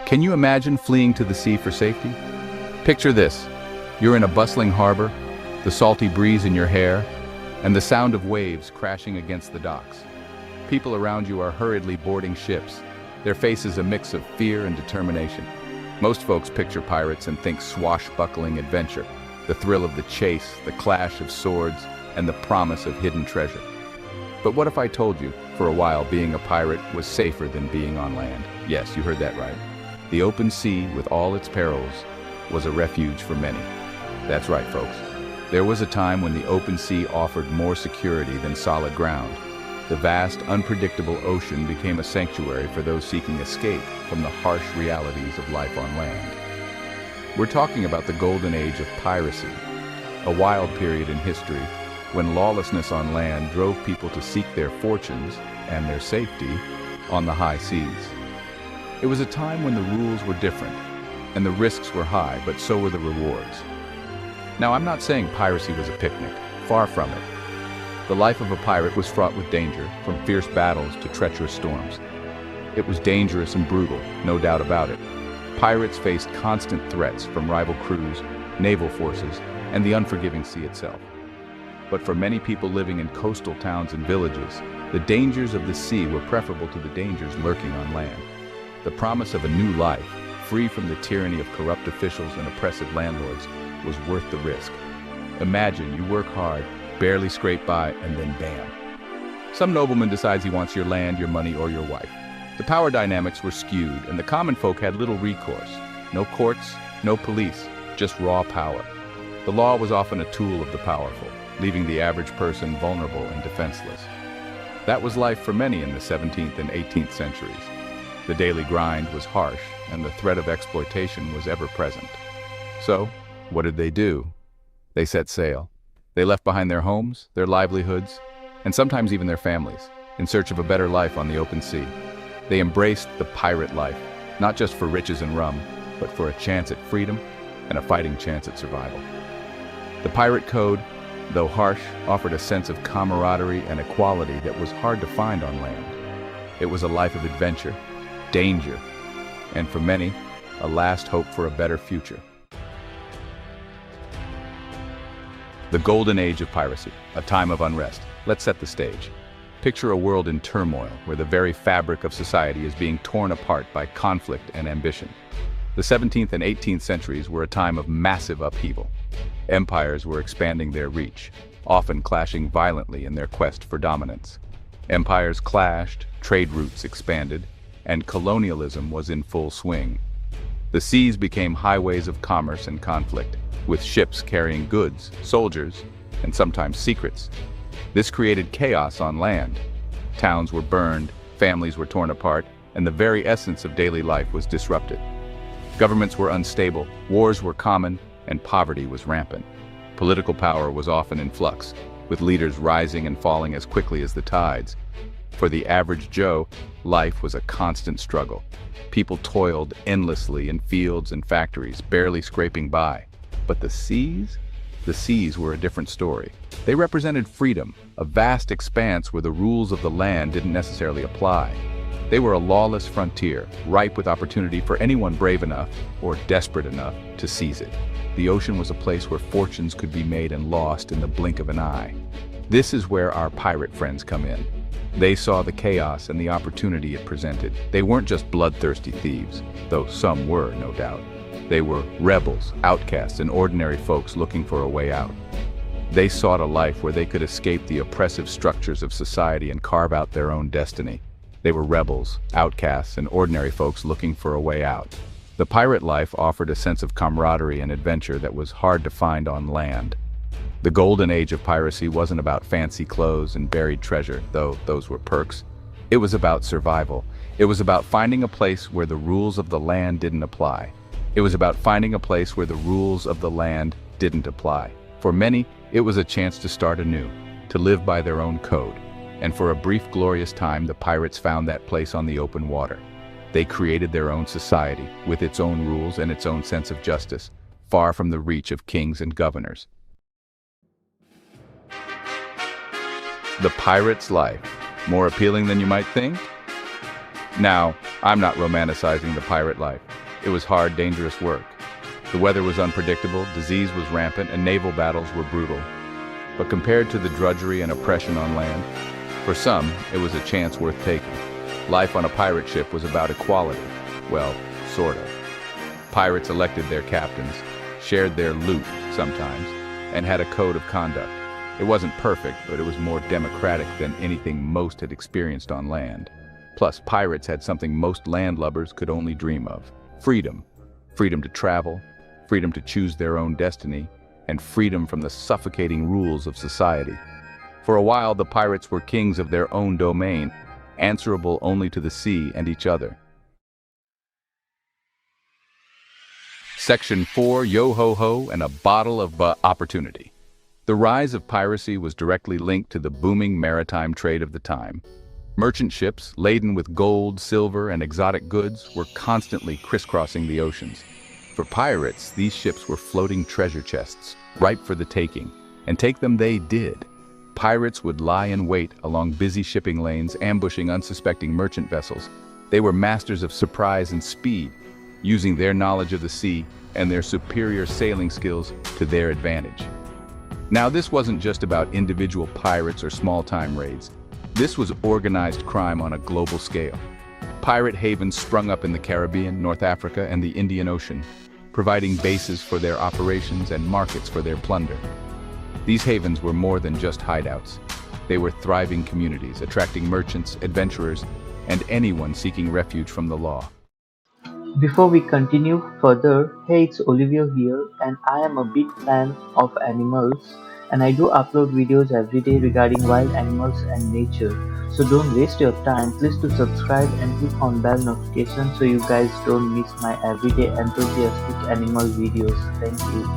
Can you imagine fleeing to the sea for safety? Picture this. You're in a bustling harbor, the salty breeze in your hair, and the sound of waves crashing against the docks. People around you are hurriedly boarding ships, their faces a mix of fear and determination. Most folks picture pirates and think swashbuckling adventure, the thrill of the chase, the clash of swords, and the promise of hidden treasure. But what if I told you, for a while, being a pirate was safer than being on land? Yes, you heard that right. The open sea, with all its perils, was a refuge for many. That's right, folks. There was a time when the open sea offered more security than solid ground. The vast, unpredictable ocean became a sanctuary for those seeking escape from the harsh realities of life on land. We're talking about the golden age of piracy, a wild period in history when lawlessness on land drove people to seek their fortunes and their safety on the high seas. It was a time when the rules were different and the risks were high, but so were the rewards. Now, I'm not saying piracy was a picnic, far from it. The life of a pirate was fraught with danger, from fierce battles to treacherous storms. It was dangerous and brutal, no doubt about it. Pirates faced constant threats from rival crews, naval forces, and the unforgiving sea itself. But for many people living in coastal towns and villages, the dangers of the sea were preferable to the dangers lurking on land. The promise of a new life, free from the tyranny of corrupt officials and oppressive landlords, was worth the risk. Imagine you work hard, barely scrape by, and then bam. Some nobleman decides he wants your land, your money, or your wife. The power dynamics were skewed, and the common folk had little recourse. No courts, no police, just raw power. The law was often a tool of the powerful, leaving the average person vulnerable and defenseless. That was life for many in the 17th and 18th centuries. The daily grind was harsh, and the threat of exploitation was ever present. So, what did they do? They set sail. They left behind their homes, their livelihoods, and sometimes even their families, in search of a better life on the open sea. They embraced the pirate life, not just for riches and rum, but for a chance at freedom and a fighting chance at survival. The pirate code, though harsh, offered a sense of camaraderie and equality that was hard to find on land. It was a life of adventure, danger, and for many, a last hope for a better future. The golden age of piracy, a time of unrest. Let's set the stage. Picture a world in turmoil where the very fabric of society is being torn apart by conflict and ambition. The 17th and 18th centuries were a time of massive upheaval. Empires were expanding their reach, often clashing violently in their quest for dominance. Empires clashed, trade routes expanded, and colonialism was in full swing. The seas became highways of commerce and conflict, with ships carrying goods, soldiers, and sometimes secrets. This created chaos on land. Towns were burned, families were torn apart, and the very essence of daily life was disrupted. Governments were unstable, wars were common, and poverty was rampant. Political power was often in flux, with leaders rising and falling as quickly as the tides. For the average Joe, life was a constant struggle. People toiled endlessly in fields and factories, barely scraping by. But the seas? The seas were a different story. They represented freedom, a vast expanse where the rules of the land didn't necessarily apply. They were a lawless frontier, ripe with opportunity for anyone brave enough or desperate enough to seize it. The ocean was a place where fortunes could be made and lost in the blink of an eye. This is where our pirate friends come in. They saw the chaos and the opportunity it presented. They weren't just bloodthirsty thieves, though some were, no doubt. They were rebels, outcasts, and ordinary folks looking for a way out. They sought a life where they could escape the oppressive structures of society and carve out their own destiny. They were rebels, outcasts, and ordinary folks looking for a way out. The pirate life offered a sense of camaraderie and adventure that was hard to find on land. The golden age of piracy wasn't about fancy clothes and buried treasure, though those were perks. It was about survival. It was about finding a place where the rules of the land didn't apply. It was about finding a place where the rules of the land didn't apply. For many, it was a chance to start anew, to live by their own code. And for a brief, glorious time, the pirates found that place on the open water. They created their own society, with its own rules and its own sense of justice, far from the reach of kings and governors. The pirate's life, more appealing than you might think? Now, I'm not romanticizing the pirate life. it was hard, dangerous work. The weather was unpredictable, disease was rampant, and naval battles were brutal. But compared to the drudgery and oppression on land, for some, it was a chance worth taking. Life on a pirate ship was about equality. Well, sort of. Pirates elected their captains, shared their loot sometimes, and had a code of conduct. It wasn't perfect, but it was more democratic than anything most had experienced on land. Plus, pirates had something most landlubbers could only dream of: freedom. Freedom to travel, freedom to choose their own destiny, and freedom from the suffocating rules of society. For a while, the pirates were kings of their own domain, answerable only to the sea and each other. Section 4, Yo-ho-ho and a bottle of opportunity. The rise of piracy was directly linked to the booming maritime trade of the time. Merchant ships, laden with gold, silver, and exotic goods, were constantly crisscrossing the oceans. For pirates, these ships were floating treasure chests, ripe for the taking, and take them they did. Pirates would lie in wait along busy shipping lanes, ambushing unsuspecting merchant vessels. They were masters of surprise and speed, using their knowledge of the sea and their superior sailing skills to their advantage. Now, this wasn't just about individual pirates or small-time raids. This was organized crime on a global scale. Pirate havens sprung up in the Caribbean, North Africa, and the Indian Ocean, providing bases for their operations and markets for their plunder. These havens were more than just hideouts. They were thriving communities, attracting merchants, adventurers, and anyone seeking refuge from the law. Before we continue further, hey, it's Olivia here, and I am a big fan of animals, and I do upload videos every day regarding wild animals and nature. So don't waste your time, please do subscribe and click on bell notification so you guys don't miss my everyday enthusiastic animal videos. Thank you.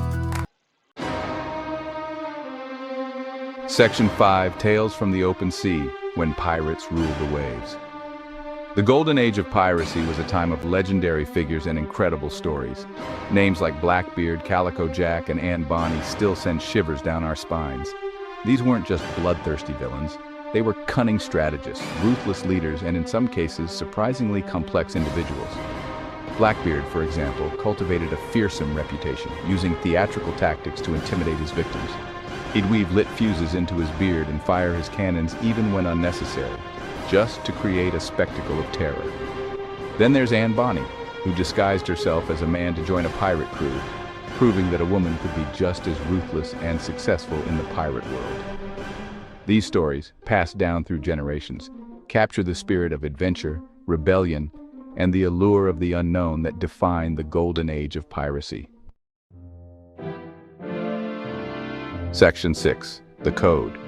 Section 5, Tales from the Open Sea, when pirates ruled the waves. The golden age of piracy was a time of legendary figures and incredible stories. Names like Blackbeard, Calico Jack, and Anne Bonny still send shivers down our spines. These weren't just bloodthirsty villains. They were cunning strategists, ruthless leaders, and in some cases, surprisingly complex individuals. Blackbeard, for example, cultivated a fearsome reputation, using theatrical tactics to intimidate his victims. He'd weave lit fuses into his beard and fire his cannons even when unnecessary, just to create a spectacle of terror. Then there's Anne Bonny, who disguised herself as a man to join a pirate crew, proving that a woman could be just as ruthless and successful in the pirate world. These stories, passed down through generations, capture the spirit of adventure, rebellion, and the allure of the unknown that defined the golden age of piracy. Section 6, The Code.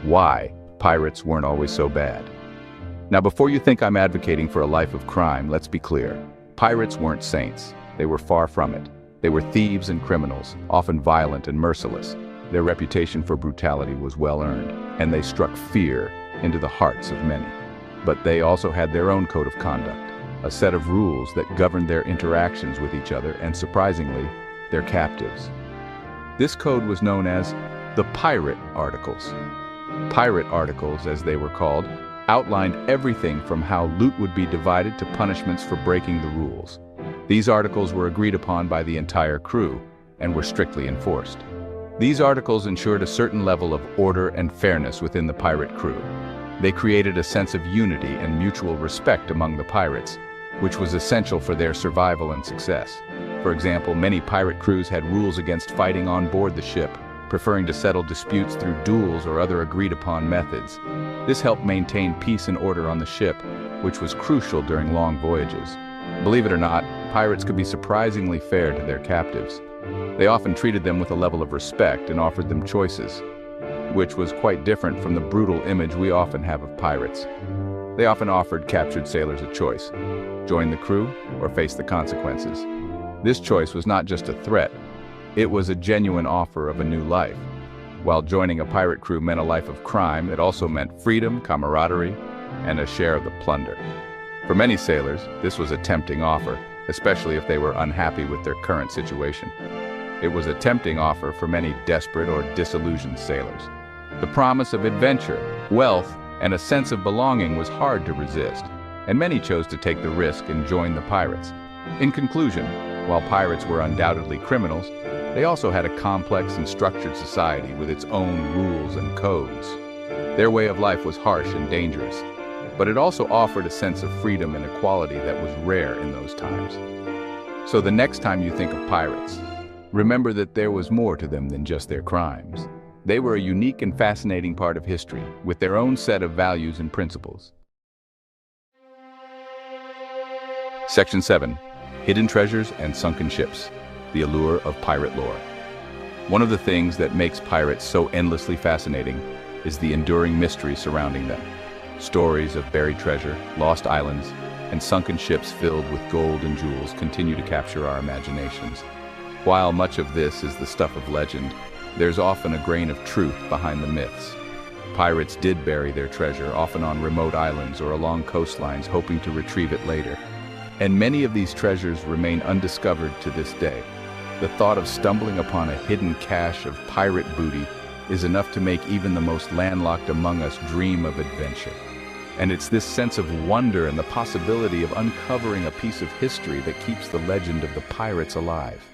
Why pirates weren't always so bad. Now, before you think I'm advocating for a life of crime, let's be clear. Pirates weren't saints. They were far from it. They were thieves and criminals, often violent and merciless. Their reputation for brutality was well earned, and they struck fear into the hearts of many. But they also had their own code of conduct, a set of rules that governed their interactions with each other and, surprisingly, their captives. This code was known as the Pirate Articles. Pirate Articles, as they were called, outlined everything from how loot would be divided to punishments for breaking the rules. These articles were agreed upon by the entire crew and were strictly enforced. These articles ensured a certain level of order and fairness within the pirate crew. They created a sense of unity and mutual respect among the pirates, which was essential for their survival and success. For example, many pirate crews had rules against fighting on board the ship, preferring to settle disputes through duels or other agreed-upon methods. This helped maintain peace and order on the ship, which was crucial during long voyages. Believe it or not, pirates could be surprisingly fair to their captives. They often treated them with a level of respect and offered them choices, which was quite different from the brutal image we often have of pirates. They often offered captured sailors a choice: join the crew or face the consequences. This choice was not just a threat, it was a genuine offer of a new life. While joining a pirate crew meant a life of crime, it also meant freedom, camaraderie, and a share of the plunder. For many sailors, this was a tempting offer, especially if they were unhappy with their current situation. It was a tempting offer for many desperate or disillusioned sailors. The promise of adventure, wealth, and a sense of belonging was hard to resist, and many chose to take the risk and join the pirates. In conclusion, while pirates were undoubtedly criminals, they also had a complex and structured society with its own rules and codes. Their way of life was harsh and dangerous, but it also offered a sense of freedom and equality that was rare in those times. So the next time you think of pirates, remember that there was more to them than just their crimes. They were a unique and fascinating part of history, with their own set of values and principles. Section 7. Hidden Treasures and Sunken Ships. The Allure of Pirate Lore. One of the things that makes pirates so endlessly fascinating is the enduring mystery surrounding them. Stories of buried treasure, lost islands, and sunken ships filled with gold and jewels continue to capture our imaginations. While much of this is the stuff of legend, there's often a grain of truth behind the myths. Pirates did bury their treasure, often on remote islands or along coastlines, hoping to retrieve it later. And many of these treasures remain undiscovered to this day. The thought of stumbling upon a hidden cache of pirate booty is enough to make even the most landlocked among us dream of adventure. And it's this sense of wonder and the possibility of uncovering a piece of history that keeps the legend of the pirates alive.